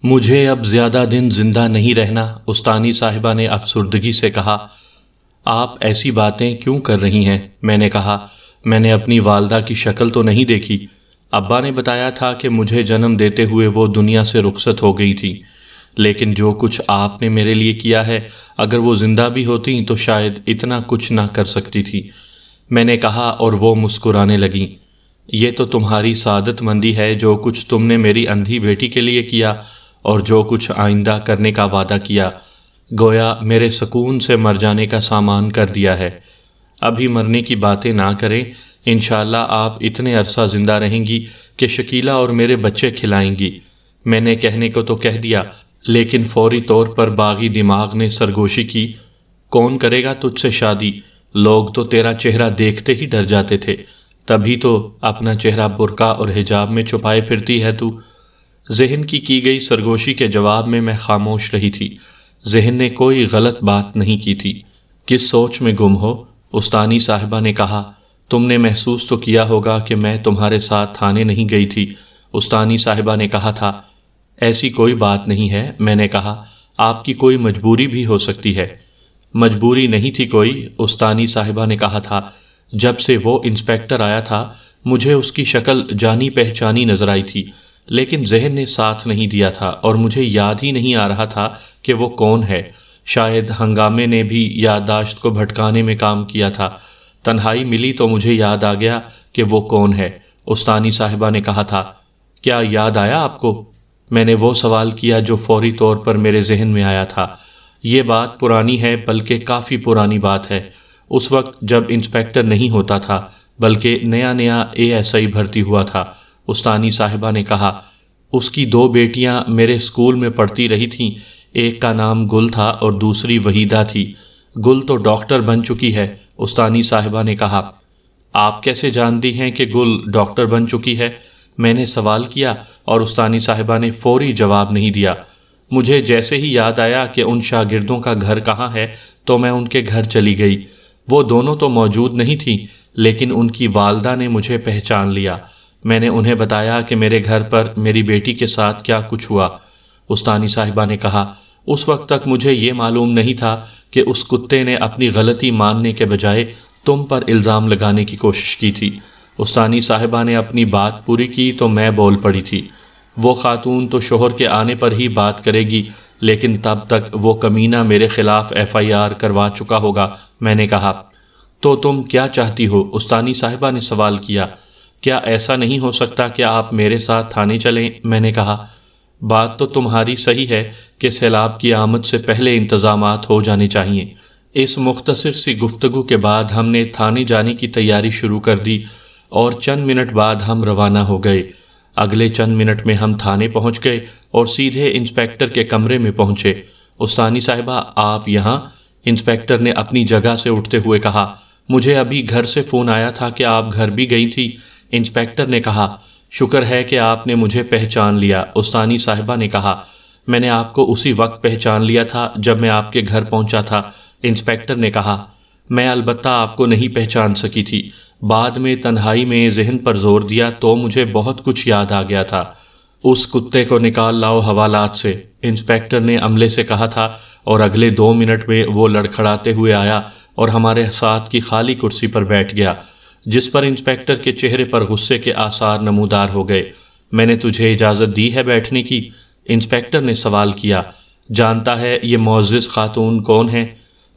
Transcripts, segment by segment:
مجھے اب زیادہ دن زندہ نہیں رہنا، استانی صاحبہ نے افسردگی سے کہا۔ آپ ایسی باتیں کیوں کر رہی ہیں؟ میں نے کہا، میں نے اپنی والدہ کی شکل تو نہیں دیکھی۔ ابا نے بتایا تھا کہ مجھے جنم دیتے ہوئے وہ دنیا سے رخصت ہو گئی تھی، لیکن جو کچھ آپ نے میرے لیے کیا ہے، اگر وہ زندہ بھی ہوتی تو شاید اتنا کچھ نہ کر سکتی تھی۔ میں نے کہا اور وہ مسکرانے لگیں۔ یہ تو تمہاری سعادت مندی ہے، جو کچھ تم نے میری اندھی بیٹی کے لیے کیا اور جو کچھ آئندہ کرنے کا وعدہ کیا، گویا میرے سکون سے مر جانے کا سامان کر دیا ہے۔ ابھی مرنے کی باتیں نہ کریں، انشاءاللہ آپ اتنے عرصہ زندہ رہیں گی کہ شکیلہ اور میرے بچے کھلائیں گی۔ میں نے کہنے کو تو کہہ دیا، لیکن فوری طور پر باغی دماغ نے سرگوشی کی، کون کرے گا تجھ سے شادی؟ لوگ تو تیرا چہرہ دیکھتے ہی ڈر جاتے تھے، تبھی تو اپنا چہرہ برقع اور حجاب میں چھپائے پھرتی ہے تو۔ ذہن کی گئی سرگوشی کے جواب میں خاموش رہی تھی۔ ذہن نے کوئی غلط بات نہیں کی تھی۔ کس سوچ میں گم ہو؟ استانی صاحبہ نے کہا۔ تم نے محسوس تو کیا ہوگا کہ میں تمہارے ساتھ تھانے نہیں گئی تھی، استانی صاحبہ نے کہا تھا۔ ایسی کوئی بات نہیں ہے، میں نے کہا، آپ کی کوئی مجبوری بھی ہو سکتی ہے۔ مجبوری نہیں تھی کوئی، استانی صاحبہ نے کہا تھا۔ جب سے وہ انسپیکٹر آیا تھا، مجھے اس کی شکل جانی پہچانی نظر آئی تھی، لیکن ذہن نے ساتھ نہیں دیا تھا اور مجھے یاد ہی نہیں آ رہا تھا کہ وہ کون ہے۔ شاید ہنگامے نے بھی یادداشت کو بھٹکانے میں کام کیا تھا۔ تنہائی ملی تو مجھے یاد آ گیا کہ وہ کون ہے، استانی صاحبہ نے کہا تھا۔ کیا یاد آیا آپ کو؟ میں نے وہ سوال کیا جو فوری طور پر میرے ذہن میں آیا تھا۔ یہ بات پرانی ہے، بلکہ کافی پرانی بات ہے۔ اس وقت جب انسپیکٹر نہیں ہوتا تھا، بلکہ نیا ASI بھرتی ہوا تھا، استانی صاحبہ نے کہا۔ اس کی 2 بیٹیاں میرے اسکول میں پڑھتی رہی تھیں، ایک کا نام گل تھا اور دوسری وحیدہ تھی۔ گل تو ڈاکٹر بن چکی ہے، استانی صاحبہ نے کہا۔ آپ کیسے جانتی ہیں کہ گل ڈاکٹر بن چکی ہے؟ میں نے سوال کیا اور استانی صاحبہ نے فوری جواب نہیں دیا۔ مجھے جیسے ہی یاد آیا کہ ان شاگردوں کا گھر کہاں ہے تو میں ان کے گھر چلی گئی۔ وہ دونوں تو موجود نہیں تھیں، لیکن ان کی والدہ نے مجھے پہچان لیا۔ میں نے انہیں بتایا کہ میرے گھر پر میری بیٹی کے ساتھ کیا کچھ ہوا۔ استانی صاحبہ نے کہا، اس وقت تک مجھے یہ معلوم نہیں تھا کہ اس کتے نے اپنی غلطی ماننے کے بجائے تم پر الزام لگانے کی کوشش کی تھی۔ استانی صاحبہ نے اپنی بات پوری کی تو میں بول پڑی تھی۔ وہ خاتون تو شوہر کے آنے پر ہی بات کرے گی، لیکن تب تک وہ کمینہ میرے خلاف FIR کروا چکا ہوگا، میں نے کہا۔ تو تم کیا چاہتی ہو؟ استانی صاحبہ نے سوال کیا۔ کیا ایسا نہیں ہو سکتا کہ آپ میرے ساتھ تھانے چلیں؟ میں نے کہا۔ بات تو تمہاری صحیح ہے کہ سیلاب کی آمد سے پہلے انتظامات ہو جانے چاہیے۔ اس مختصر سی گفتگو کے بعد ہم نے تھانے جانے کی تیاری شروع کر دی اور چند منٹ بعد ہم روانہ ہو گئے۔ اگلے چند منٹ میں ہم تھانے پہنچ گئے اور سیدھے انسپیکٹر کے کمرے میں پہنچے۔ استانی صاحبہ، آپ یہاں؟ انسپیکٹر نے اپنی جگہ سے اٹھتے ہوئے کہا۔ مجھے ابھی گھر سے فون آیا تھا کہ آپ گھر بھی گئی تھی، انسپیکٹر نے کہا۔ شکر ہے کہ آپ نے مجھے پہچان لیا، استانی صاحبہ نے کہا۔ میں نے آپ کو اسی وقت پہچان لیا تھا جب میں آپ کے گھر پہنچا تھا، انسپیکٹر نے کہا۔ میں البتہ آپ کو نہیں پہچان سکی تھی، بعد میں تنہائی میں ذہن پر زور دیا تو مجھے بہت کچھ یاد آ گیا تھا۔ اس کتے کو نکال لاؤ حوالات سے، انسپیکٹر نے عملے سے کہا تھا، اور اگلے 2 منٹ میں وہ لڑکھڑاتے ہوئے آیا اور ہمارے ساتھ کی خالی کرسی پر بیٹھ گیا، جس پر انسپیکٹر کے چہرے پر غصے کے آثار نمودار ہو گئے۔ میں نے تجھے اجازت دی ہے بیٹھنے کی؟ انسپیکٹر نے سوال کیا۔ جانتا ہے یہ معزز خاتون کون ہے؟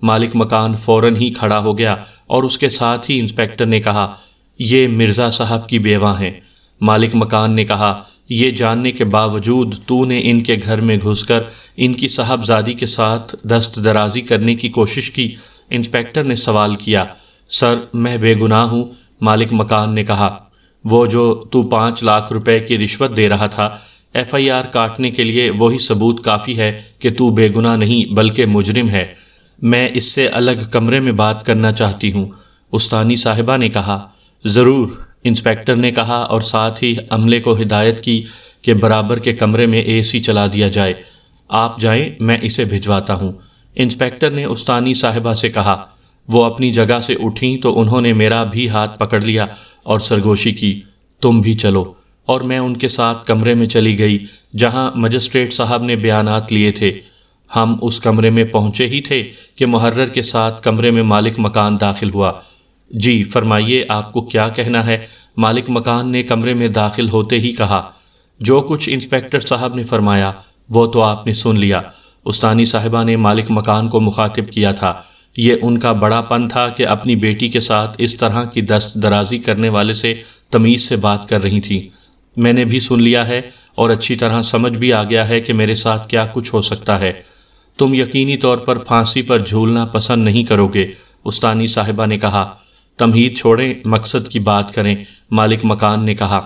مالک مکان فوراً ہی کھڑا ہو گیا اور اس کے ساتھ ہی انسپیکٹر نے کہا، یہ مرزا صاحب کی بیوہ ہیں۔ مالک مکان نے کہا، یہ جاننے کے باوجود تو نے ان کے گھر میں گھس کر ان کی صاحبزادی کے ساتھ دست درازی کرنے کی کوشش کی؟ انسپیکٹر نے سوال کیا۔ سر، میں بے گناہ ہوں، مالک مکان نے کہا۔ وہ جو تو 5 لاکھ روپے کی رشوت دے رہا تھا، FIR کاٹنے کے لیے وہی ثبوت کافی ہے کہ تو بے گناہ نہیں بلکہ مجرم ہے۔ میں اس سے الگ کمرے میں بات کرنا چاہتی ہوں، استانی صاحبہ نے کہا۔ ضرور، انسپیکٹر نے کہا اور ساتھ ہی عملے کو ہدایت کی کہ برابر کے کمرے میں AC چلا دیا جائے۔ آپ جائیں، میں اسے بھجواتا ہوں، انسپیکٹر نے استانی صاحبہ سے کہا۔ وہ اپنی جگہ سے اٹھیں تو انہوں نے میرا بھی ہاتھ پکڑ لیا اور سرگوشی کی۔ تم بھی چلو، اور میں ان کے ساتھ کمرے میں چلی گئی جہاں مجسٹریٹ صاحب نے بیانات لیے تھے۔ ہم اس کمرے میں پہنچے ہی تھے کہ محرر کے ساتھ کمرے میں مالک مکان داخل ہوا۔ جی فرمائیے، آپ کو کیا کہنا ہے؟ مالک مکان نے کمرے میں داخل ہوتے ہی کہا۔ جو کچھ انسپکٹر صاحب نے فرمایا وہ تو آپ نے سن لیا۔ استانی صاحبہ نے مالک مکان کو مخاطب کیا تھا۔ یہ ان کا بڑا پن تھا کہ اپنی بیٹی کے ساتھ اس طرح کی دست درازی کرنے والے سے تمیز سے بات کر رہی تھی۔ میں نے بھی سن لیا ہے اور اچھی طرح سمجھ بھی آ گیا ہے کہ میرے ساتھ کیا کچھ ہو سکتا ہے۔ تم یقینی طور پر پھانسی پر جھولنا پسند نہیں کرو گے، استانی صاحبہ نے کہا۔ تمہید چھوڑیں، مقصد کی بات کریں، مالک مکان نے کہا۔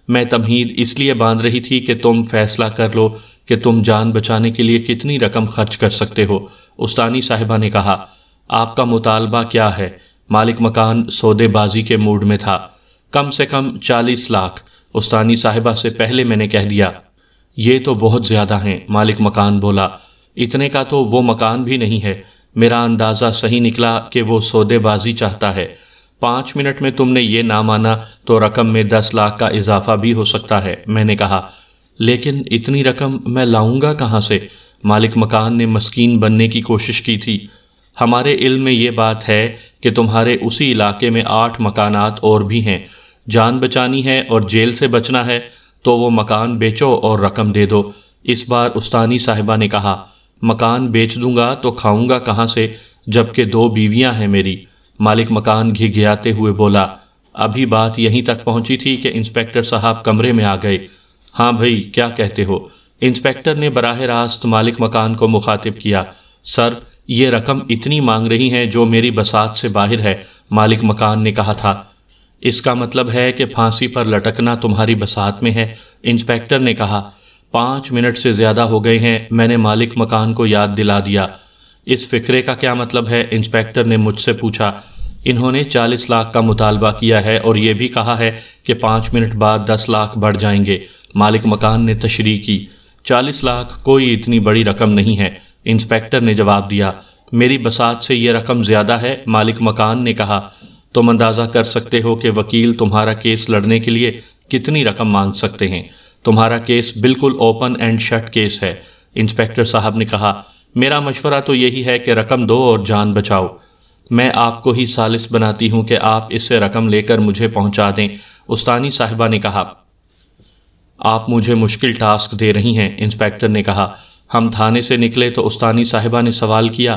میں تمہید اس لیے باندھ رہی تھی کہ تم فیصلہ کر لو کہ تم جان بچانے کے لیے کتنی رقم خرچ کر سکتے ہو، استانی صاحبہ نے کہا۔ آپ کا مطالبہ کیا ہے؟ مالک مکان سودے بازی کے موڈ میں تھا۔ کم سے کم 40 لاکھ، استانی صاحبہ سے پہلے میں نے کہہ دیا۔ یہ تو بہت زیادہ ہیں، مالک مکان بولا۔ اتنے کا تو وہ مکان بھی نہیں ہے۔ میرا اندازہ صحیح نکلا کہ وہ سودے بازی چاہتا ہے۔ 5 منٹ میں تم نے یہ نہ مانا تو رقم میں 10 لاکھ کا اضافہ بھی ہو سکتا ہے، میں نے کہا۔ لیکن اتنی رقم میں لاؤں گا کہاں سے؟ مالک مکان نے مسکین بننے کی کوشش کی تھی۔ ہمارے علم میں یہ بات ہے کہ تمہارے اسی علاقے میں 8 مکانات اور بھی ہیں۔ جان بچانی ہے اور جیل سے بچنا ہے تو وہ مکان بیچو اور رقم دے دو، اس بار استانی صاحبہ نے کہا۔ مکان بیچ دوں گا تو کھاؤں گا کہاں سے، جبکہ 2 بیویاں ہیں میری، مالک مکان گھگھیاتے ہوئے بولا۔ ابھی بات یہیں تک پہنچی تھی کہ انسپکٹر صاحب کمرے میں آ گئے۔ ہاں بھائی، کیا کہتے ہو؟ انسپکٹر نے براہ راست مالک مکان کو مخاطب کیا۔ سر، یہ رقم اتنی مانگ رہی ہیں جو میری بساط سے باہر ہے، مالک مکان نے کہا تھا۔ اس کا مطلب ہے کہ پھانسی پر لٹکنا تمہاری بساط میں ہے، انسپکٹر نے کہا۔ 5 منٹ سے زیادہ ہو گئے ہیں، میں نے مالک مکان کو یاد دلا دیا۔ اس فقرے کا کیا مطلب ہے؟ انسپکٹر نے مجھ سے پوچھا۔ انہوں نے 40 لاکھ کا مطالبہ کیا ہے اور یہ بھی کہا ہے کہ 5 منٹ بعد 10 لاکھ بڑھ جائیں گے، مالک مکان نے تشریح کی۔ 40 لاکھ کوئی اتنی بڑی رقم نہیں ہے، انسپکٹر نے جواب دیا۔ میری بساط سے یہ رقم زیادہ ہے، مالک مکان نے کہا۔ تم اندازہ کر سکتے ہو کہ وکیل تمہارا کیس لڑنے کے لیے کتنی رقم مانگ سکتے ہیں۔ تمہارا کیس بالکل اوپن اینڈ شٹ کیس ہے، انسپکٹر صاحب نے کہا۔ میرا مشورہ تو یہی ہے کہ رقم دو اور جان بچاؤ۔ میں آپ کو ہی ثالث بناتی ہوں کہ آپ اس سے رقم لے کر مجھے پہنچا دیں، استانی صاحبہ نے کہا۔ آپ مجھے مشکل ٹاسک دے رہی ہیں، انسپکٹر نے کہا۔ ہم تھانے سے نکلے تو استانی صاحبہ نے سوال کیا،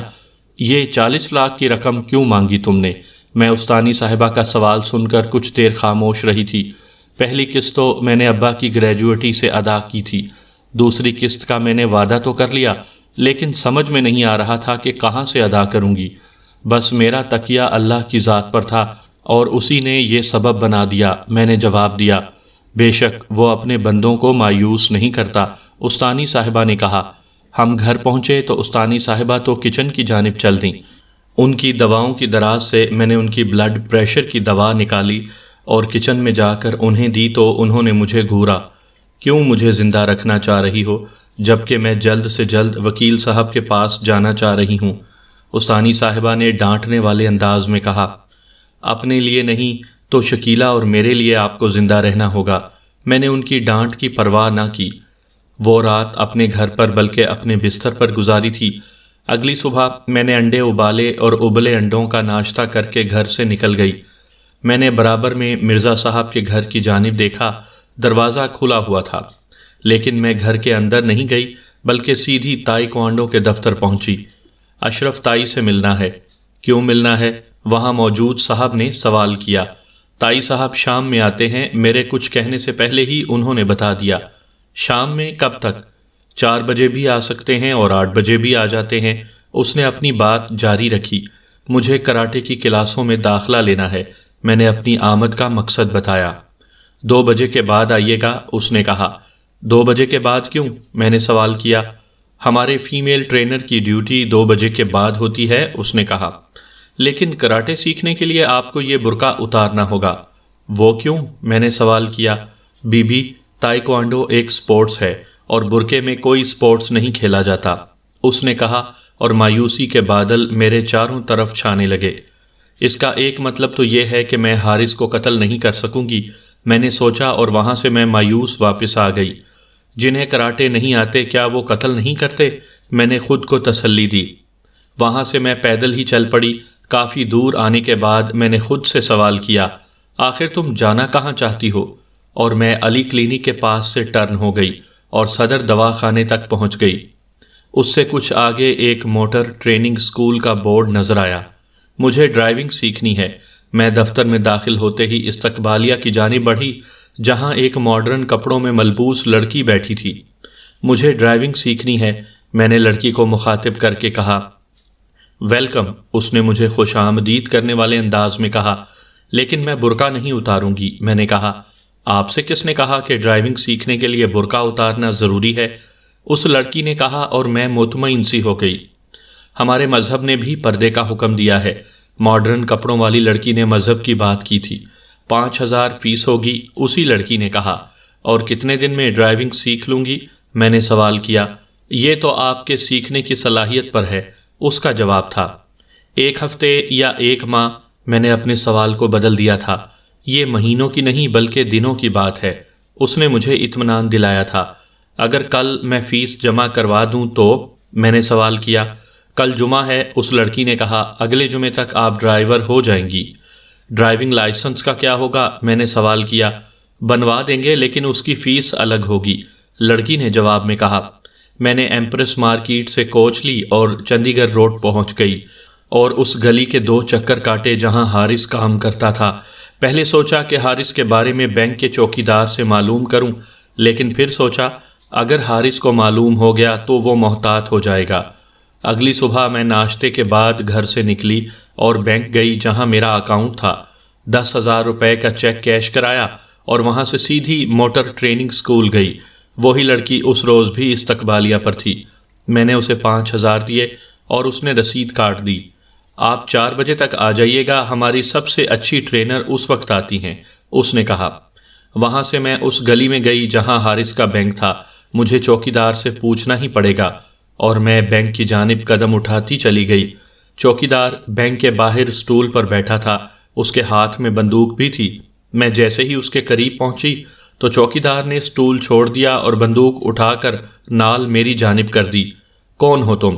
یہ 40 لاکھ کی رقم کیوں مانگی تم نے؟ میں استانی صاحبہ کا سوال سن کر کچھ دیر خاموش رہی تھی۔ پہلی قسط تو میں نے ابا کی گریجویٹی سے ادا کی تھی، دوسری قسط کا میں نے وعدہ تو کر لیا، لیکن سمجھ میں نہیں آ رہا تھا کہ کہاں سے ادا کروں گی۔ بس میرا تکیہ اللہ کی ذات پر تھا اور اسی نے یہ سبب بنا دیا، میں نے جواب دیا۔ بے شک وہ اپنے بندوں کو مایوس نہیں کرتا، استانی صاحبہ نے کہا۔ ہم گھر پہنچے تو استانی صاحبہ تو کچن کی جانب چل دیں۔ ان کی دواؤں کی دراز سے میں نے ان کی بلڈ پریشر کی دوا نکالی اور کچن میں جا کر انہیں دی تو انہوں نے مجھے گھورا۔ کیوں مجھے زندہ رکھنا چاہ رہی ہو جبکہ میں جلد سے جلد وکیل صاحب کے پاس جانا چاہ رہی ہوں، استانی صاحبہ نے ڈانٹنے والے انداز میں کہا۔ اپنے لیے نہیں تو شکیلہ اور میرے لیے آپ کو زندہ رہنا ہوگا۔ میں نے ان کی ڈانٹ کی پرواہ نہ کی۔ وہ رات اپنے گھر پر بلکہ اپنے بستر پر گزاری تھی۔ اگلی صبح میں نے انڈے ابالے اور ابلے انڈوں کا ناشتہ کر کے گھر سے نکل گئی۔ میں نے برابر میں مرزا صاحب کے گھر کی جانب دیکھا، دروازہ کھلا ہوا تھا، لیکن میں گھر کے اندر نہیں گئی بلکہ سیدھی تائی کوانڈو کے دفتر پہنچی۔ اشرف تائی سے ملنا ہے۔ کیوں ملنا ہے؟ وہاں موجود صاحب نے سوال کیا۔ تائی صاحب شام میں آتے ہیں، میرے کچھ کہنے سے پہلے ہی انہوں نے بتا دیا۔ شام میں کب تک؟ 4 بجے بھی آ سکتے ہیں اور 8 بجے بھی آ جاتے ہیں، اس نے اپنی بات جاری رکھی۔ مجھے کراٹے کی کلاسوں میں داخلہ لینا ہے، میں نے اپنی آمد کا مقصد بتایا۔ 2 بجے کے بعد آئیے گا، اس نے کہا۔ 2 بجے کے بعد کیوں؟ میں نے سوال کیا۔ ہمارے فیمیل ٹرینر کی ڈیوٹی 2 بجے کے بعد ہوتی ہے، اس نے کہا۔ لیکن کراٹے سیکھنے کے لیے آپ کو یہ برقع اتارنا ہوگا۔ وہ کیوں؟ میں نے سوال کیا۔ بی بی، تائی کوانڈو ایک سپورٹس ہے اور برقعے میں کوئی سپورٹس نہیں کھیلا جاتا، اس نے کہا، اور مایوسی کے بادل میرے چاروں طرف چھانے لگے۔ اس کا ایک مطلب تو یہ ہے کہ میں حارث کو قتل نہیں کر سکوں گی، میں نے سوچا اور وہاں سے میں مایوس واپس آ گئی۔ جنہیں کراٹے نہیں آتے کیا وہ قتل نہیں کرتے؟ میں نے خود کو تسلی دی۔ وہاں سے میں پیدل ہی چل پڑی۔ کافی دور آنے کے بعد میں نے خود سے سوال کیا، آخر تم جانا کہاں چاہتی ہو؟ اور میں علی کلینک کے پاس سے ٹرن ہو گئی اور صدر دواخانے تک پہنچ گئی۔ اس سے کچھ آگے ایک موٹر ٹریننگ اسکول کا بورڈ نظر آیا۔ مجھے ڈرائیونگ سیکھنی ہے۔ میں دفتر میں داخل ہوتے ہی استقبالیہ کی جانب بڑھی، جہاں ایک ماڈرن کپڑوں میں ملبوس لڑکی بیٹھی تھی۔ مجھے ڈرائیونگ سیکھنی ہے، میں نے لڑکی کو مخاطب کر کے کہا۔ ویلکم، اس نے مجھے خوش آمدید کرنے والے انداز میں کہا، لیکن میں برقع نہیں اتاروں گی۔ میں نے کہا، آپ سے کس نے کہا کہ ڈرائیونگ سیکھنے کے لیے برقع اتارنا ضروری ہے؟ اس لڑکی نے کہا اور میں مطمئن سی ہو گئی۔ ہمارے مذہب نے بھی پردے کا حکم دیا ہے۔ ماڈرن کپڑوں والی لڑکی نے مذہب کی بات کی تھی۔ 5000 فیس ہوگی، اسی لڑکی نے کہا۔ اور کتنے دن میں ڈرائیونگ سیکھ لوں گی؟ میں نے سوال کیا۔ یہ تو آپ کے سیکھنے کی صلاحیت پر ہے، اس کا جواب تھا۔ 1 ہفتے یا 1 ماہ؟ میں نے اپنے سوال کو بدل دیا تھا۔ یہ مہینوں کی نہیں بلکہ دنوں کی بات ہے۔ اس نے مجھے اطمینان دلایا تھا۔ اگر کل میں فیس جمع کروا دوں تو؟ میں نے سوال کیا۔ کل جمعہ ہے، اس لڑکی نے کہا، اگلے جمعے تک آپ ڈرائیور ہو جائیں گی۔ ڈرائیونگ لائسنس کا کیا ہوگا؟ میں نے سوال کیا۔ بنوا دیں گے لیکن اس کی فیس الگ ہوگی، لڑکی نے جواب میں کہا۔ میں نے ایمپریس مارکیٹ سے کوچ لی اور چندی گڑھ روڈ پہنچ گئی اور اس گلی کے 2 چکر کاٹے جہاں حارث کام کرتا تھا۔ پہلے سوچا کہ حارث کے بارے میں بینک کے چوکیدار سے معلوم کروں، لیکن پھر سوچا اگر حارث کو معلوم ہو گیا تو وہ محتاط ہو جائے گا۔ اگلی صبح میں ناشتے کے بعد گھر سے نکلی اور بینک گئی جہاں میرا اکاؤنٹ تھا۔ 10,000 روپے کا چیک کیش کرایا اور وہاں سے سیدھی موٹر ٹریننگ اسکول گئی۔ وہی لڑکی اس روز بھی استقبالیہ پر تھی۔ میں نے اسے 5,000 دیے اور اس نے رسید کاٹ دی۔ آپ 4 بجے تک آ جائیے گا، ہماری سب سے اچھی ٹرینر اس وقت آتی ہیں، اس نے کہا۔ وہاں سے میں اس گلی میں گئی جہاں حارث کا بینک تھا۔ مجھے چوکیدار سے پوچھنا ہی پڑے گا، اور میں بینک کی جانب قدم اٹھاتی چلی گئی۔ چوکیدار بینک کے باہر سٹول پر بیٹھا تھا، اس کے ہاتھ میں بندوق بھی تھی۔ میں جیسے ہی اس کے قریب پہنچی تو چوکیدار نے سٹول چھوڑ دیا اور بندوق اٹھا کر نال میری جانب کر دی۔ کون ہو تم؟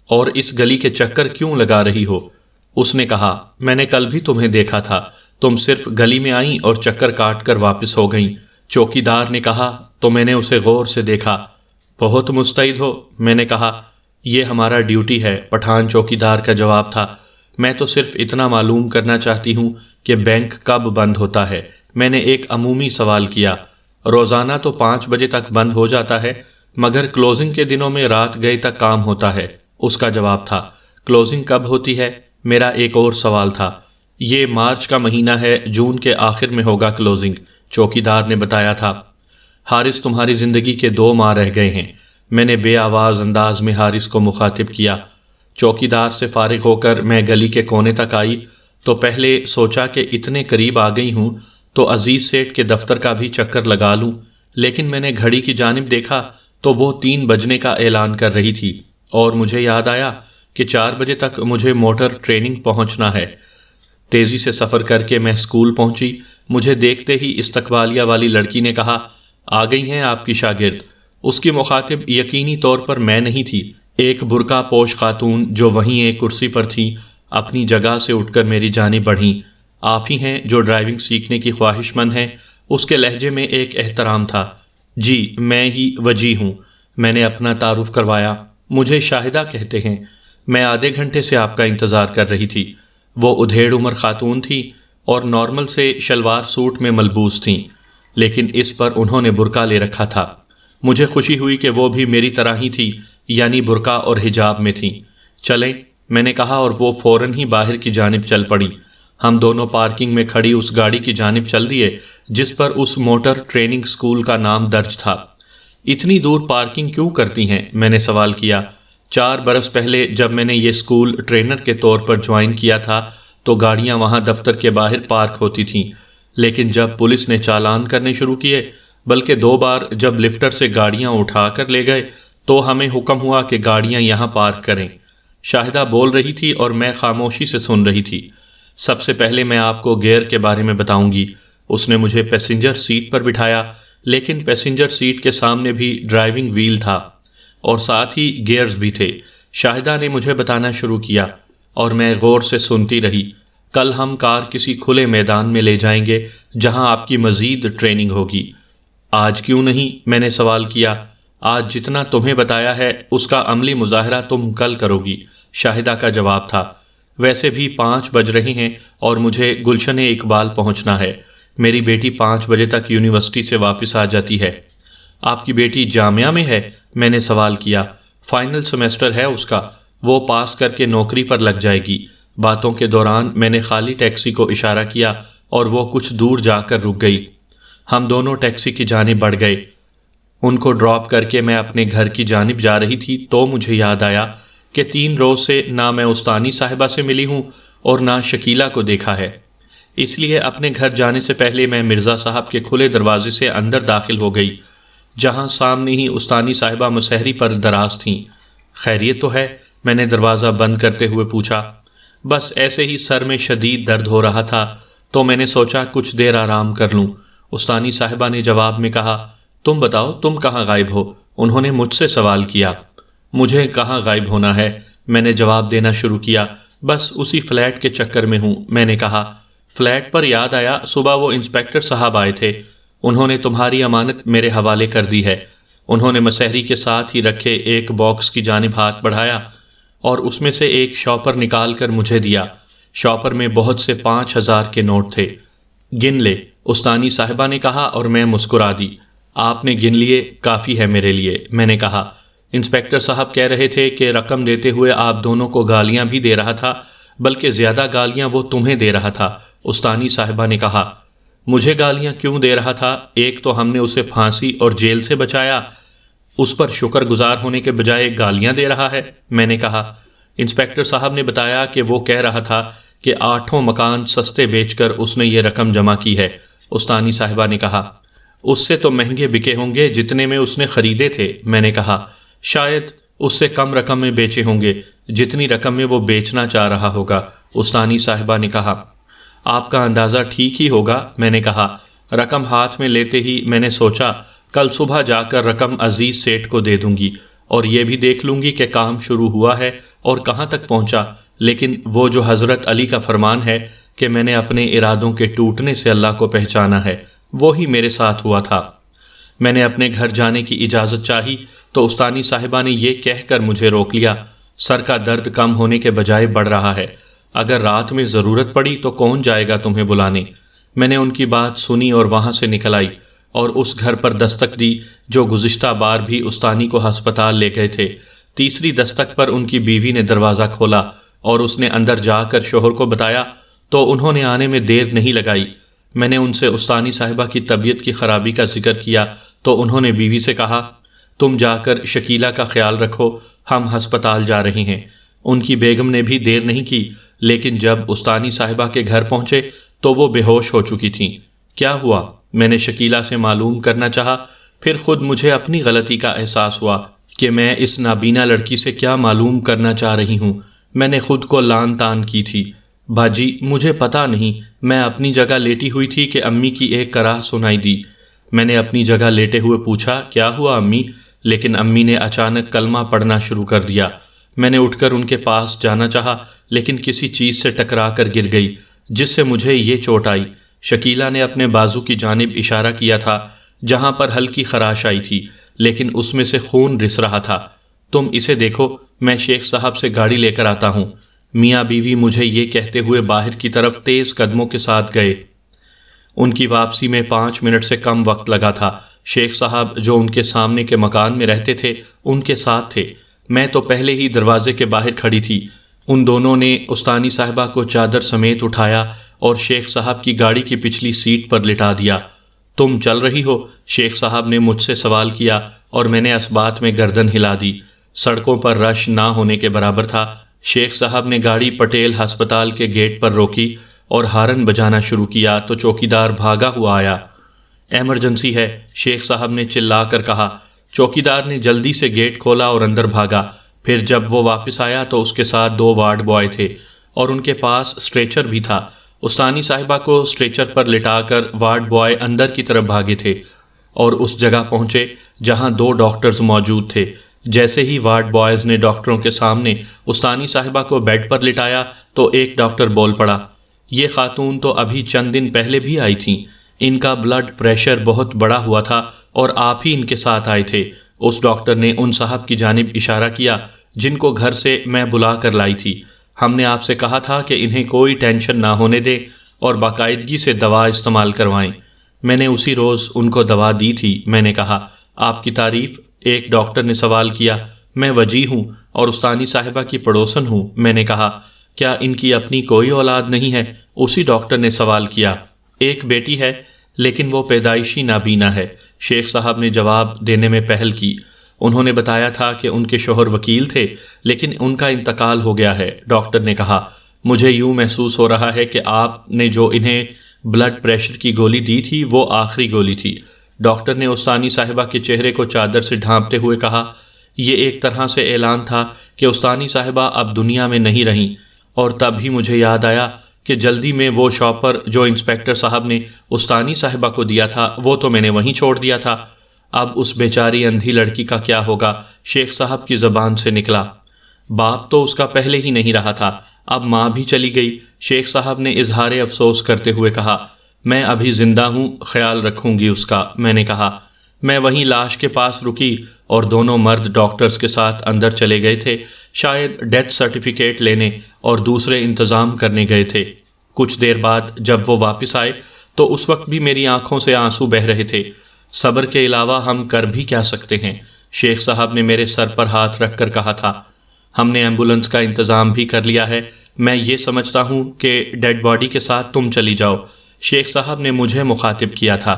اور اس گلی کے چکر کیوں لگا رہی ہو؟ اس نے کہا، میں نے کل بھی تمہیں دیکھا تھا، تم صرف گلی میں آئیں اور چکر کاٹ کر واپس ہو گئیں۔ چوکیدار نے کہا تو میں نے اسے غور سے دیکھا۔ بہت مستعد ہو؟ میں نے کہا، یہ ہمارا ڈیوٹی ہے، پٹھان چوکیدار کا جواب تھا۔ میں تو صرف اتنا معلوم کرنا چاہتی ہوں کہ بینک کب بند ہوتا ہے۔ میں نے ایک عمومی سوال کیا۔ روزانہ تو 5 بجے تک بند ہو جاتا ہے، مگر کلوزنگ کے دنوں میں رات گئے تک کام ہوتا ہے، اس کا جواب تھا۔ کلوزنگ کب ہوتی ہے؟ میرا ایک اور سوال تھا۔ یہ مارچ کا مہینہ ہے، جون کے آخر میں ہوگا کلوزنگ، چوکیدار نے بتایا تھا۔ حارث تمہاری زندگی کے 2 ماہ رہ گئے ہیں، میں نے بے آواز انداز میں حارث کو مخاطب کیا۔ چوکیدار سے فارغ ہو کر میں گلی کے کونے تک آئی تو پہلے سوچا کہ اتنے قریب آ گئی ہوں تو عزیز سیٹھ کے دفتر کا بھی چکر لگا لوں، لیکن میں نے گھڑی کی جانب دیکھا تو وہ 3 بجنے کا اعلان کر رہی تھی، اور مجھے یاد آیا کہ 4 بجے تک مجھے موٹر ٹریننگ پہنچنا ہے۔ تیزی سے سفر کر کے میں اسکول پہنچی۔ مجھے دیکھتے ہی استقبالیہ والی لڑکی نے کہا، آ گئی ہیں آپ کی شاگرد۔ اس کی مخاطب یقینی طور پر میں نہیں تھی، ایک برقع پوش خاتون جو وہیں ایک کرسی پر تھی اپنی جگہ سے اٹھ کر میری جانب بڑھیں۔ آپ ہی ہیں جو ڈرائیونگ سیکھنے کی خواہش مند ہیں؟ اس کے لہجے میں ایک احترام تھا۔ جی میں ہی وجی ہوں، میں نے اپنا تعارف کروایا۔ مجھے شاہدہ کہتے ہیں، میں آدھے گھنٹے سے آپ کا انتظار کر رہی تھی۔ وہ ادھیڑ عمر خاتون تھی اور نارمل سے شلوار سوٹ میں ملبوس تھیں، لیکن اس پر انہوں نے برقع لے رکھا تھا۔ مجھے خوشی ہوئی کہ وہ بھی میری طرح ہی تھی، یعنی برقع اور حجاب میں تھیں۔ چلیں، میں نے کہا اور وہ فوراً ہی باہر کی جانب چل پڑی۔ ہم دونوں پارکنگ میں کھڑی اس گاڑی کی جانب چل دیے جس پر اس موٹر ٹریننگ اسکول کا نام درج تھا۔ اتنی دور پارکنگ کیوں کرتی ہیں؟ میں نے سوال کیا۔ 4 برس پہلے جب میں نے یہ اسکول ٹرینر کے طور پر جوائن کیا تھا تو گاڑیاں وہاں دفتر کے باہر پارک ہوتی تھیں، لیکن جب پولیس نے چالان کرنے شروع کیے، بلکہ 2 بار جب لفٹر سے گاڑیاں اٹھا کر لے گئے تو ہمیں حکم ہوا کہ گاڑیاں یہاں پارک کریں۔ شاہدہ بول رہی تھی اور میں خاموشی سے سن رہی تھی۔ سب سے پہلے میں آپ کو گیئر کے بارے میں بتاؤں گی۔ اس نے مجھے پیسنجر سیٹ پر بٹھایا، لیکن پیسنجر سیٹ کے سامنے بھی ڈرائیونگ وہیل تھا اور ساتھ ہی گیئرز بھی تھے۔ شاہدہ نے مجھے بتانا شروع کیا اور میں غور سے سنتی رہی۔ کل ہم کار کسی کھلے میدان میں لے جائیں گے جہاں آپ کی مزید ٹریننگ ہوگی۔ آج کیوں نہیں؟ میں نے سوال کیا۔ آج جتنا تمہیں بتایا ہے اس کا عملی مظاہرہ تم کل کرو گی، شاہدہ کا جواب تھا۔ ویسے بھی 5 بج رہے ہیں اور مجھے گلشن اقبال پہنچنا ہے۔ میری بیٹی 5 بجے تک یونیورسٹی سے واپس آ جاتی ہے۔ آپ کی بیٹی جامعہ میں ہے؟ میں نے سوال کیا۔ فائنل سیمسٹر ہے اس کا، وہ پاس کر کے نوکری پر لگ جائے گی۔ باتوں کے دوران میں نے خالی ٹیکسی کو اشارہ کیا اور وہ کچھ دور جا کر رک گئی۔ ہم دونوں ٹیکسی کی جانب بڑھ گئے۔ ان کو ڈراپ کر کے میں اپنے گھر کی جانب جا رہی تھی تو مجھے یاد آیا کہ 3 روز سے نہ میں استانی صاحبہ سے ملی ہوں اور نہ شکیلہ کو دیکھا ہے۔ اس لیے اپنے گھر جانے سے پہلے میں مرزا صاحب کے کھلے دروازے سے اندر داخل ہو گئی، جہاں سامنے ہی استانی صاحبہ مسحری پر دراز تھیں۔ خیریت تو ہے؟ میں نے دروازہ بند کرتے ہوئے پوچھا۔ بس ایسے ہی سر میں شدید درد ہو رہا تھا تو میں نے سوچا کچھ دیر آرام کر لوں۔ استانی صاحبہ نے جواب میں کہا، تم بتاؤ تم کہاں غائب ہو؟ انہوں نے مجھ سے سوال کیا۔ مجھے کہاں غائب ہونا ہے؟ میں نے جواب دینا شروع کیا۔ بس اسی فلیٹ کے چکر میں ہوں، میں نے کہا۔ فلیٹ پر یاد آیا، صبح وہ انسپیکٹر صاحب آئے تھے، انہوں نے تمہاری امانت میرے حوالے کر دی ہے۔ انہوں نے مسحری کے ساتھ ہی رکھے ایک باکس کی جانب ہاتھ بڑھایا اور اس میں سے ایک شاپر نکال کر مجھے دیا۔ شاپر میں بہت سے 5000 کے نوٹ تھے۔ گن لے، استانی صاحبہ نے کہا اور میں مسکرا دی۔ آپ نے گن لیے، کافی ہے میرے لیے، میں نے کہا۔ انسپیکٹر صاحب کہہ رہے تھے کہ رقم دیتے ہوئے آپ دونوں کو گالیاں بھی دے رہا تھا، بلکہ زیادہ گالیاں وہ تمہیں دے رہا تھا، استانی صاحبہ نے کہا۔ مجھے گالیاں کیوں دے رہا تھا؟ ایک تو ہم نے اسے پھانسی اور جیل سے بچایا، اس پر شکر گزار ہونے کے بجائے گالیاں دے رہا ہے، میں نے کہا۔ انسپیکٹر صاحب نے بتایا کہ وہ کہہ رہا تھا کہ 8 مکان سستے بیچ کر اس نے یہ رقم جمع کی ہے، استانی صاحبہ نے کہا۔ اس سے تو مہنگے بکے ہوں گے جتنے میں اس نے خریدے تھے، میں نے کہا۔ شاید اس سے کم رقم میں بیچے ہوں گے جتنی رقم میں وہ بیچنا چاہ رہا ہوگا، استانی صاحبہ نے کہا۔ آپ کا اندازہ ٹھیک ہی ہوگا، میں نے کہا۔ رقم ہاتھ میں لیتے ہی میں نے سوچا کل صبح جا کر رقم عزیز سیٹھ کو دے دوں گی اور یہ بھی دیکھ لوں گی کہ کام شروع ہوا ہے اور کہاں تک پہنچا، لیکن وہ جو حضرت علی کا فرمان ہے کہ میں نے اپنے ارادوں کے ٹوٹنے سے اللہ کو پہچانا ہے، وہی میرے ساتھ ہوا تھا۔ میں نے اپنے گھر جانے کی اجازت چاہی تو استانی صاحبہ نے یہ کہہ کر مجھے روک لیا، سر کا درد کم ہونے کے بجائے بڑھ رہا ہے، اگر رات میں ضرورت پڑی تو کون جائے گا تمہیں بلانے؟ میں نے ان کی بات سنی اور وہاں سے نکل آئی اور اس گھر پر دستک دی جو گزشتہ بار بھی استانی کو ہسپتال لے گئے تھے۔ تیسری دستک پر ان کی بیوی نے دروازہ کھولا اور اس نے اندر جا کر شوہر کو بتایا تو انہوں نے آنے میں دیر نہیں لگائی۔ میں نے ان سے استانی صاحبہ کی طبیعت کی خرابی کا ذکر کیا تو انہوں نے بیوی سے کہا، تم جا کر شکیلہ کا خیال رکھو، ہم ہسپتال جا رہے ہیں۔ ان کی بیگم نے بھی دیر نہیں کی، لیکن جب استانی صاحبہ کے گھر پہنچے تو وہ بے ہوش ہو چکی تھیں۔ کیا ہوا؟ میں نے شکیلہ سے معلوم کرنا چاہا، پھر خود مجھے اپنی غلطی کا احساس ہوا کہ میں اس نابینا لڑکی سے کیا معلوم کرنا چاہ رہی ہوں۔ میں نے خود کو لان تان کی تھی۔ باجی مجھے پتا نہیں، میں اپنی جگہ لیٹی ہوئی تھی کہ امی کی ایک کراہ سنائی دی۔ میں نے اپنی جگہ لیٹے ہوئے پوچھا، کیا ہوا امی؟ لیکن امی نے اچانک کلمہ پڑھنا شروع کر دیا۔ میں نے اٹھ کر ان کے پاس جانا چاہا لیکن کسی چیز سے ٹکرا کر گر گئی جس سے مجھے یہ چوٹ آئی۔ شکیلہ نے اپنے بازو کی جانب اشارہ کیا تھا جہاں پر ہلکی خراش آئی تھی، لیکن اس میں سے خون رس رہا تھا۔ تم اسے دیکھو، میں شیخ صاحب سے گاڑی لے کر آتا ہوں۔ میاں بیوی مجھے یہ کہتے ہوئے باہر کی طرف تیز قدموں کے ساتھ گئے۔ ان کی واپسی میں 5 منٹ سے کم وقت لگا تھا۔ شیخ صاحب جو ان کے سامنے کے مکان میں رہتے تھے ان کے ساتھ تھے، میں تو پہلے ہی دروازے کے باہر کھڑی تھی۔ ان دونوں نے استانی صاحبہ کو چادر سمیت اٹھایا اور شیخ صاحب کی گاڑی کی پچھلی سیٹ پر لٹا دیا۔ تم چل رہی ہو؟ شیخ صاحب نے مجھ سے سوال کیا اور میں نے اس بات میں گردن ہلا دی۔ سڑکوں پر رش نہ ہونے کے برابر تھا۔ شیخ صاحب نے گاڑی پٹیل ہسپتال کے گیٹ پر روکی اور ہارن بجانا شروع کیا تو چوکیدار بھاگا ہوا آیا۔ ایمرجنسی ہے، شیخ صاحب نے چلا کر کہا۔ چوکیدار نے جلدی سے گیٹ کھولا اور اندر بھاگا۔ پھر جب وہ واپس آیا تو اس کے ساتھ 2 وارڈ بوائے تھے اور ان کے پاس اسٹریچر بھی تھا۔ استانی صاحبہ کو اسٹریچر پر لٹا کر وارڈ بوائے اندر کی طرف بھاگے تھے اور اس جگہ پہنچے جہاں 2 ڈاکٹرز موجود تھے۔ جیسے ہی وارڈ بوائز نے ڈاکٹروں کے سامنے استانی صاحبہ کو بیڈ پر لٹایا تو ایک ڈاکٹر بول پڑا، یہ خاتون تو ابھی چند دن پہلے بھی آئی تھیں، ان کا بلڈ پریشر بہت بڑا ہوا تھا اور آپ ہی ان کے ساتھ آئے تھے۔ اس ڈاکٹر نے ان صاحب کی جانب اشارہ کیا جن کو گھر سے میں بلا کر لائی تھی۔ ہم نے آپ سے کہا تھا کہ انہیں کوئی ٹینشن نہ ہونے دیں اور باقاعدگی سے دوا استعمال کروائیں۔ میں نے اسی روز ان کو دوا دی تھی۔ میں نے کہا، آپ کی تعریف؟ ایک ڈاکٹر نے سوال کیا۔ میں وجی ہوں اور استانی صاحبہ کی پڑوسن ہوں۔ میں نے کہا، کیا ان کی اپنی کوئی اولاد نہیں ہے؟ اسی ڈاکٹر نے سوال کیا۔ ایک بیٹی ہے لیکن وہ پیدائشی نابینا ہے، شیخ صاحب نے جواب دینے میں پہل کی۔ انہوں نے بتایا تھا کہ ان کے شوہر وکیل تھے لیکن ان کا انتقال ہو گیا ہے۔ ڈاکٹر نے کہا، مجھے یوں محسوس ہو رہا ہے کہ آپ نے جو انہیں بلڈ پریشر کی گولی دی تھی وہ آخری گولی تھی۔ ڈاکٹر نے استانی صاحبہ کے چہرے کو چادر سے ڈھانپتے ہوئے کہا، یہ ایک طرح سے اعلان تھا کہ استانی صاحبہ اب دنیا میں نہیں رہیں، اور تب ہی مجھے یاد آیا کہ جلدی میں وہ شاپر جو انسپیکٹر صاحب نے استانی صاحبہ کو دیا تھا وہ تو میں نے وہیں چھوڑ دیا تھا۔ اب اس بیچاری اندھی لڑکی کا کیا ہوگا؟ شیخ صاحب کی زبان سے نکلا۔ باپ تو اس کا پہلے ہی نہیں رہا تھا، اب ماں بھی چلی گئی۔ شیخ صاحب نے اظہار افسوس کرتے ہوئے کہا، میں ابھی زندہ ہوں، خیال رکھوں گی اس کا۔ میں نے کہا، میں وہیں لاش کے پاس رکی اور دونوں مرد ڈاکٹرز کے ساتھ اندر چلے گئے تھے، شاید ڈیتھ سرٹیفکیٹ لینے اور دوسرے انتظام کرنے گئے تھے۔ کچھ دیر بعد جب وہ واپس آئے تو اس وقت بھی میری آنکھوں سے آنسو بہہ رہے تھے۔ صبر کے علاوہ ہم کر بھی کیا سکتے ہیں؟ شیخ صاحب نے میرے سر پر ہاتھ رکھ کر کہا تھا، ہم نے ایمبولنس کا انتظام بھی کر لیا ہے، میں یہ سمجھتا ہوں کہ ڈیڈ باڈی کے ساتھ تم چلی جاؤ۔ شیخ صاحب نے مجھے مخاطب کیا تھا۔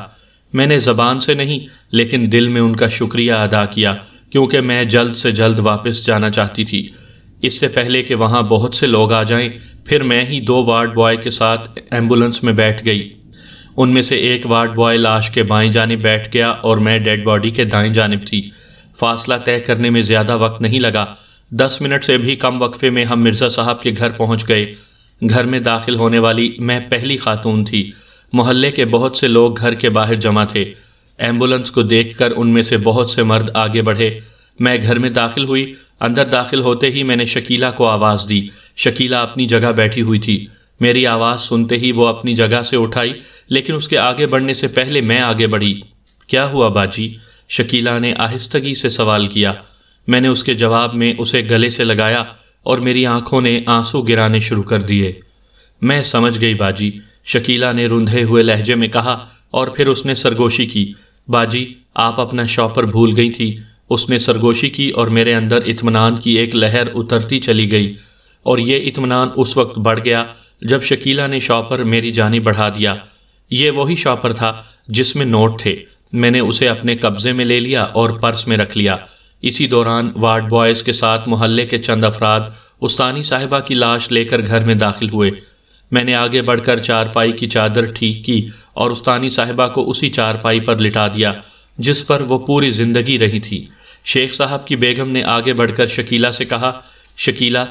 میں نے زبان سے نہیں لیکن دل میں ان کا شکریہ ادا کیا، کیونکہ میں جلد سے جلد واپس جانا چاہتی تھی، اس سے پہلے کہ وہاں بہت سے لوگ آ جائیں۔ پھر میں ہی 2 وارڈ بوائے کے ساتھ ایمبولنس میں بیٹھ گئی۔ ان میں سے ایک وارڈ بوائے لاش کے بائیں جانب بیٹھ گیا اور میں ڈیڈ باڈی کے دائیں جانب تھی۔ فاصلہ طے کرنے میں زیادہ وقت نہیں لگا، 10 منٹ سے بھی کم وقفے میں ہم مرزا صاحب کے گھر پہنچ گئے۔ گھر میں داخل ہونے والی میں پہلی خاتون تھی۔ محلے کے بہت سے لوگ گھر کے باہر جمع تھے۔ ایمبولنس کو دیکھ کر ان میں سے بہت سے مرد آگے بڑھے۔ میں گھر میں داخل ہوئی۔ اندر داخل ہوتے ہی میں نے شکیلہ کو آواز دی۔ شکیلہ اپنی جگہ بیٹھی ہوئی تھی۔ میری آواز سنتے ہی وہ اپنی جگہ سے اٹھائی، لیکن اس کے آگے بڑھنے سے پہلے میں آگے بڑھی۔ کیا ہوا باجی؟ شکیلہ نے آہستگی سے سوال کیا۔ میں نے اس کے جواب میں اسے گلے سے لگایا اور میری آنکھوں نے آنسو گرانے شروع کر دیے۔ میں سمجھ گئی باجی، شکیلہ نے رندھے ہوئے لہجے میں کہا، اور پھر اس نے سرگوشی کی۔ باجی، آپ اپنا شوپر بھول گئی تھی۔ اس نے سرگوشی کی اور میرے اندر اطمینان کی ایک لہر اترتی چلی گئی، اور یہ اطمینان اس وقت بڑھ گیا جب شکیلہ نے شوپر میری جانب بڑھا دیا۔ یہ وہی شوپر تھا جس میں نوٹ تھے۔ میں نے اسے اپنے قبضے میں لے لیا اور پرس میں رکھ لیا۔ اسی دوران وارڈ بوائز کے ساتھ محلے کے چند افراد استانی صاحبہ کی لاش لے کر گھر میں داخل ہوئے۔ میں نے آگے بڑھ کر چارپائی کی چادر ٹھیک کی اور استانی صاحبہ کو اسی چارپائی پر لٹا دیا جس پر وہ پوری زندگی رہی تھی۔ شیخ صاحب کی بیگم نے آگے بڑھ کر شکیلہ سے کہا، شکیلہ،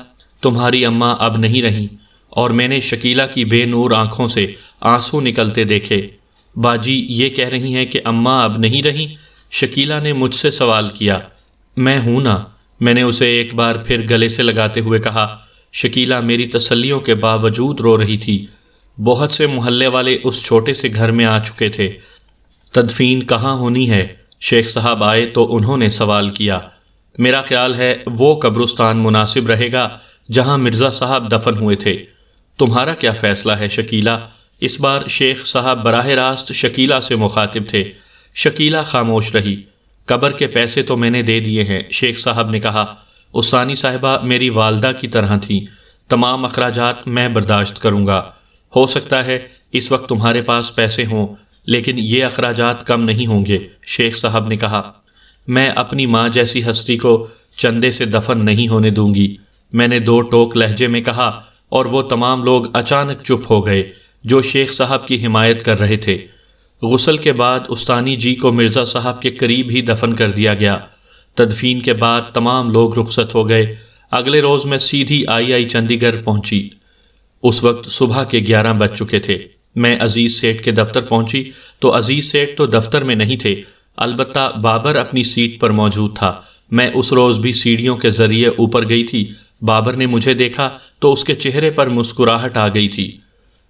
تمہاری اماں اب نہیں رہیں، اور میں نے شکیلہ کی بے نور آنکھوں سے آنسو نکلتے دیکھے۔ باجی یہ کہہ رہی ہیں کہ اماں اب نہیں رہیں؟ شکیلہ نے مجھ سے سوال کیا۔ میں ہوں نا، میں نے اسے ایک بار پھر گلے سے لگاتے ہوئے کہا۔ شکیلہ میری تسلیوں کے باوجود رو رہی تھی۔ بہت سے محلے والے اس چھوٹے سے گھر میں آ چکے تھے۔ تدفین کہاں ہونی ہے؟ شیخ صاحب آئے تو انہوں نے سوال کیا۔ میرا خیال ہے وہ قبرستان مناسب رہے گا جہاں مرزا صاحب دفن ہوئے تھے۔ تمہارا کیا فیصلہ ہے شکیلہ؟ اس بار شیخ صاحب براہ راست شکیلہ سے مخاطب تھے۔ شکیلہ خاموش رہی۔ قبر کے پیسے تو میں نے دے دیے ہیں، شیخ صاحب نے کہا۔ استانی صاحبہ میری والدہ کی طرح تھیں، تمام اخراجات میں برداشت کروں گا۔ ہو سکتا ہے اس وقت تمہارے پاس پیسے ہوں لیکن یہ اخراجات کم نہیں ہوں گے، شیخ صاحب نے کہا۔ میں اپنی ماں جیسی ہستی کو چندے سے دفن نہیں ہونے دوں گی، میں نے 2 ٹوک لہجے میں کہا، اور وہ تمام لوگ اچانک چپ ہو گئے جو شیخ صاحب کی حمایت کر رہے تھے۔ غسل کے بعد استانی جی کو مرزا صاحب کے قریب ہی دفن کر دیا گیا۔ تدفین کے بعد تمام لوگ رخصت ہو گئے۔ اگلے روز میں سیدھی آئی چندی گڑھ پہنچی۔ اس وقت صبح کے 11 بج چکے تھے۔ میں عزیز سیٹھ کے دفتر پہنچی تو عزیز سیٹھ تو دفتر میں نہیں تھے، البتہ بابر اپنی سیٹ پر موجود تھا۔ میں اس روز بھی سیڑھیوں کے ذریعے اوپر گئی تھی۔ بابر نے مجھے دیکھا تو اس کے چہرے پر مسکراہٹ آ گئی تھی۔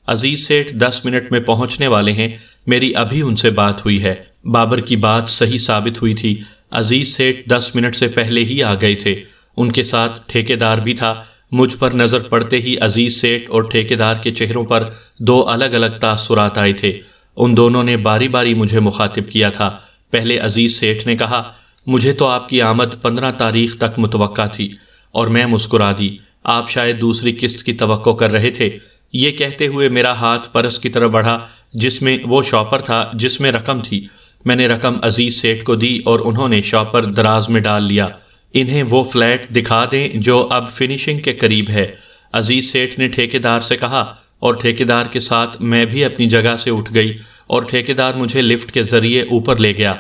عزیز سیٹھ 10 منٹ میں پہنچنے والے ہیں، میری ابھی ان سے بات ہوئی ہے۔ بابر کی بات صحیح ثابت ہوئی تھی۔ عزیز سیٹھ 10 منٹ سے پہلے ہی آ گئے تھے۔ ان کے ساتھ ٹھیکیدار بھی تھا۔ مجھ پر نظر پڑتے ہی عزیز سیٹھ اور ٹھیکیدار کے چہروں پر 2 الگ الگ تاثرات آئے تھے۔ ان دونوں نے باری باری مجھے مخاطب کیا تھا۔ پہلے عزیز سیٹھ نے کہا، مجھے تو آپ کی آمد 15 تاریخ تک متوقع تھی، اور میں مسکرا دی۔ آپ شاید دوسری قسط کی توقع کر رہے تھے۔ یہ کہتے ہوئے میرا ہاتھ پرس کی طرف بڑھا جس میں وہ شاپر تھا جس میں رقم تھی۔ میں نے رقم عزیز سیٹھ کو دی اور انہوں نے شاپر دراز میں ڈال لیا۔ انہیں وہ فلیٹ دکھا دیں جو اب فنیشنگ کے قریب ہے، عزیز سیٹھ نے ٹھیکیدار سے کہا، اور ٹھیکیدار کے ساتھ میں بھی اپنی جگہ سے اٹھ گئی اور ٹھیکیدار مجھے لفٹ کے ذریعے اوپر لے گیا۔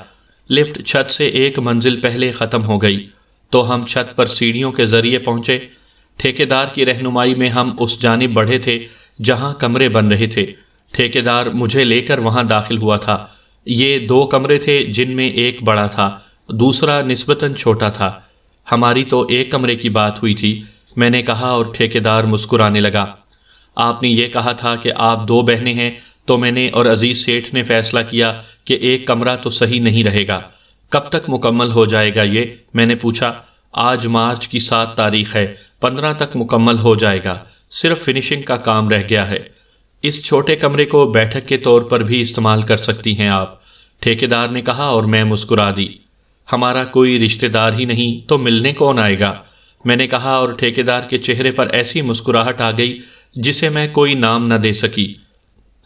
لفٹ چھت سے 1 منزل پہلے ختم ہو گئی تو ہم چھت پر سیڑھیوں کے ذریعے پہنچے۔ ٹھیکیدار کی رہنمائی میں ہم اس جانب بڑھے تھے جہاں کمرے بن رہے تھے۔ ٹھیکیدار مجھے لے کر وہاں داخل ہوا تھا۔ یہ 2 کمرے تھے جن میں ایک بڑا تھا، دوسرا نسبتاً چھوٹا تھا۔ ہماری تو ایک کمرے کی بات ہوئی تھی، میں نے کہا، اور ٹھیکیدار مسکرانے لگا۔ آپ نے یہ کہا تھا کہ آپ 2 بہنیں ہیں، تو میں نے اور عزیز سیٹھ نے فیصلہ کیا کہ ایک کمرہ تو صحیح نہیں رہے گا۔ کب تک مکمل ہو جائے گا یہ؟ میں نے پوچھا۔ آج مارچ کی 7 تاریخ ہے، 15 تک مکمل ہو جائے گا، صرف فنیشنگ کا کام رہ گیا ہے۔ اس چھوٹے کمرے کو بیٹھک کے طور پر بھی استعمال کر سکتی ہیں آپ، ٹھیکیدار نے کہا، اور میں مسکرا دی۔ ہمارا کوئی رشتہ دار ہی نہیں تو ملنے کون آئے گا؟ میں نے کہا، اور ٹھیکیدار کے چہرے پر ایسی مسکراہٹ آ گئی جسے میں کوئی نام نہ دے سکی۔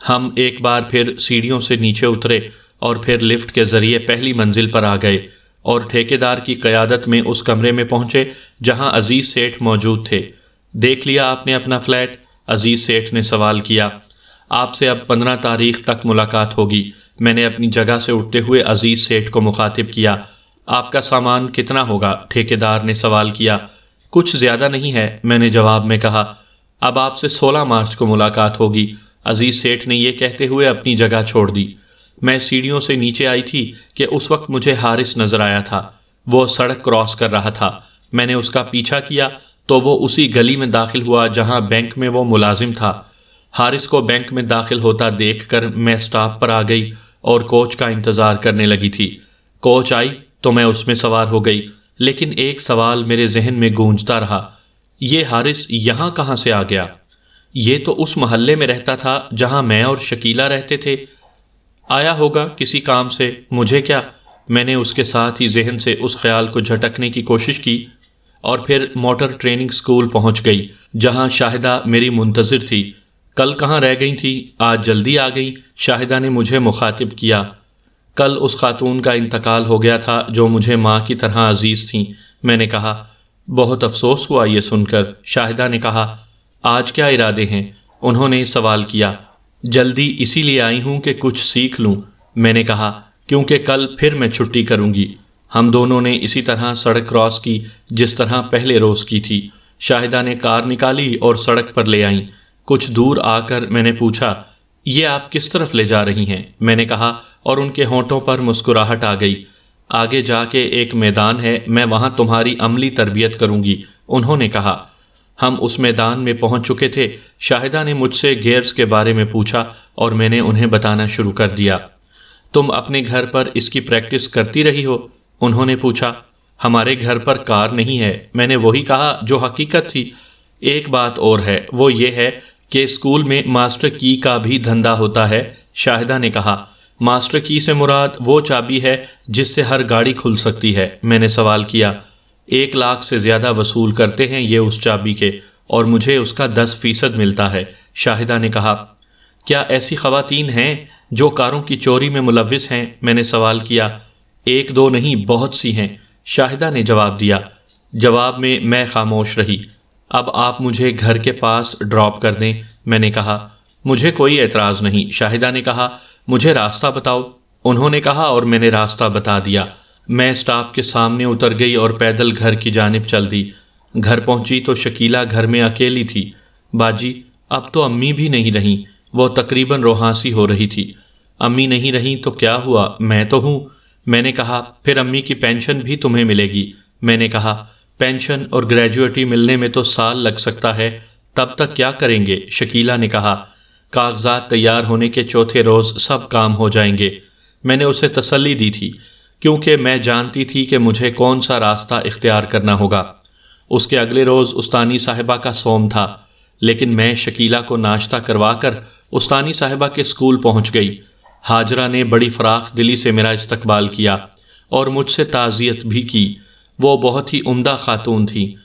ہم ایک بار پھر سیڑھیوں سے نیچے اترے اور پھر لفٹ کے ذریعے پہلی منزل پر آ گئے اور ٹھیکیدار کی قیادت میں اس کمرے میں پہنچے جہاں عزیز سیٹھ موجود تھے۔ دیکھ لیا آپ نے اپنا فلیٹ؟ عزیز سیٹھ نے سوال کیا۔ آپ سے اب 15 تاریخ تک ملاقات ہوگی، میں نے اپنی جگہ سے اٹھتے ہوئے عزیز سیٹھ کو مخاطب کیا۔ آپ کا سامان کتنا ہوگا؟ ٹھیکیدار نے سوال کیا۔ کچھ زیادہ نہیں ہے، میں نے جواب میں کہا۔ اب آپ سے 16 مارچ کو ملاقات ہوگی، عزیز سیٹھ نے یہ کہتے ہوئے اپنی جگہ چھوڑ دی۔ میں سیڑھیوں سے نیچے آئی تھی کہ اس وقت مجھے حارث نظر آیا تھا۔ وہ سڑک کراس کر رہا تھا۔ میں نے اس کا پیچھا کیا تو وہ اسی گلی میں داخل ہوا جہاں بینک میں وہ ملازم تھا۔ حارث کو بینک میں داخل ہوتا دیکھ کر میں اسٹاپ پر آ گئی اور کوچ کا انتظار کرنے لگی تھی۔ کوچ آئی تو میں اس میں سوار ہو گئی، لیکن ایک سوال میرے ذہن میں گونجتا رہا، یہ حارث یہاں کہاں سے آ گیا؟ یہ تو اس محلے میں رہتا تھا جہاں میں اور شکیلہ رہتے تھے۔ آیا ہوگا کسی کام سے، مجھے کیا؟ میں نے اس کے ساتھ ہی ذہن سے اس خیال کو جھٹکنے کی کوشش کی اور پھر موٹر ٹریننگ سکول پہنچ گئی جہاں شاہدہ میری منتظر تھی۔ کل کہاں رہ گئی تھی؟ آج جلدی آ گئی، شاہدہ نے مجھے مخاطب کیا۔ کل اس خاتون کا انتقال ہو گیا تھا جو مجھے ماں کی طرح عزیز تھیں، میں نے کہا۔ بہت افسوس ہوا یہ سن کر، شاہدہ نے کہا۔ آج کیا ارادے ہیں؟ انہوں نے سوال کیا۔ جلدی اسی لیے آئی ہوں کہ کچھ سیکھ لوں، میں نے کہا، کیونکہ کل پھر میں چھٹی کروں گی۔ ہم دونوں نے اسی طرح سڑک کراس کی جس طرح پہلے روز کی تھی۔ شاہدہ نے کار نکالی اور سڑک پر لے آئیں۔ کچھ دور آ کر میں نے پوچھا، یہ آپ کس طرف لے جا رہی ہیں؟ میں نے کہا، اور ان کے ہونٹوں پر مسکراہٹ آ گئی۔ آگے جا کے ایک میدان ہے، میں وہاں تمہاری عملی تربیت کروں گی، انہوں نے کہا۔ ہم اس میدان میں پہنچ چکے تھے۔ شاہدہ نے مجھ سے گیئرز کے بارے میں پوچھا اور میں نے انہیں بتانا شروع کر دیا۔ تم اپنے گھر پر اس کی پریکٹس کرتی رہی ہو؟ انہوں نے پوچھا۔ ہمارے گھر پر کار نہیں ہے، میں نے وہی کہا جو حقیقت تھی۔ ایک بات اور ہے، وہ یہ ہے کہ اسکول میں ماسٹر کی کا بھی دھندا ہوتا ہے، شاہدہ نے کہا۔ ماسٹر کی سے مراد وہ چابی ہے جس سے ہر گاڑی کھل سکتی ہے، میں نے سوال کیا۔ 1 لاکھ سے زیادہ وصول کرتے ہیں یہ اس چابی کے، اور مجھے اس کا 10% ملتا ہے، شاہدہ نے کہا۔ کیا ایسی خواتین ہیں جو کاروں کی چوری میں ملوث ہیں؟ میں نے سوال کیا۔ 1-2 نہیں، بہت سی ہیں، شاہدہ نے جواب دیا۔ جواب میں میں خاموش رہی۔ اب آپ مجھے گھر کے پاس ڈراپ کر دیں، میں نے کہا۔ مجھے کوئی اعتراض نہیں، شاہدہ نے کہا۔ مجھے راستہ بتاؤ، انہوں نے کہا، اور میں نے راستہ بتا دیا۔ میں اسٹاپ کے سامنے اتر گئی اور پیدل گھر کی جانب چل دی۔ گھر پہنچی تو شکیلہ گھر میں اکیلی تھی۔ باجی، اب تو امی بھی نہیں رہیں۔ وہ تقریباً روحانسی ہو رہی تھی۔ امی نہیں رہیں تو کیا ہوا، میں تو ہوں۔ میں نے کہا پھر امی کی پینشن بھی تمہیں ملے گی۔ میں نے کہا پینشن اور گریجویٹی ملنے میں تو سال لگ سکتا ہے، تب تک کیا کریں گے؟ شکیلہ نے کہا کاغذات تیار ہونے کے چوتھے روز سب کام ہو جائیں گے۔ میں نے اسے تسلی دی تھی کیونکہ میں جانتی تھی کہ مجھے کون سا راستہ اختیار کرنا ہوگا۔ اس کے اگلے روز استانی صاحبہ کا صوم تھا، لیکن میں شکیلہ کو ناشتہ کروا کر استانی صاحبہ کے اسکول پہنچ گئی۔ ہاجرہ نے بڑی فراخ دلی سے میرا استقبال کیا اور مجھ سے تعزیت بھی کی۔ وہ بہت ہی عمدہ خاتون تھی،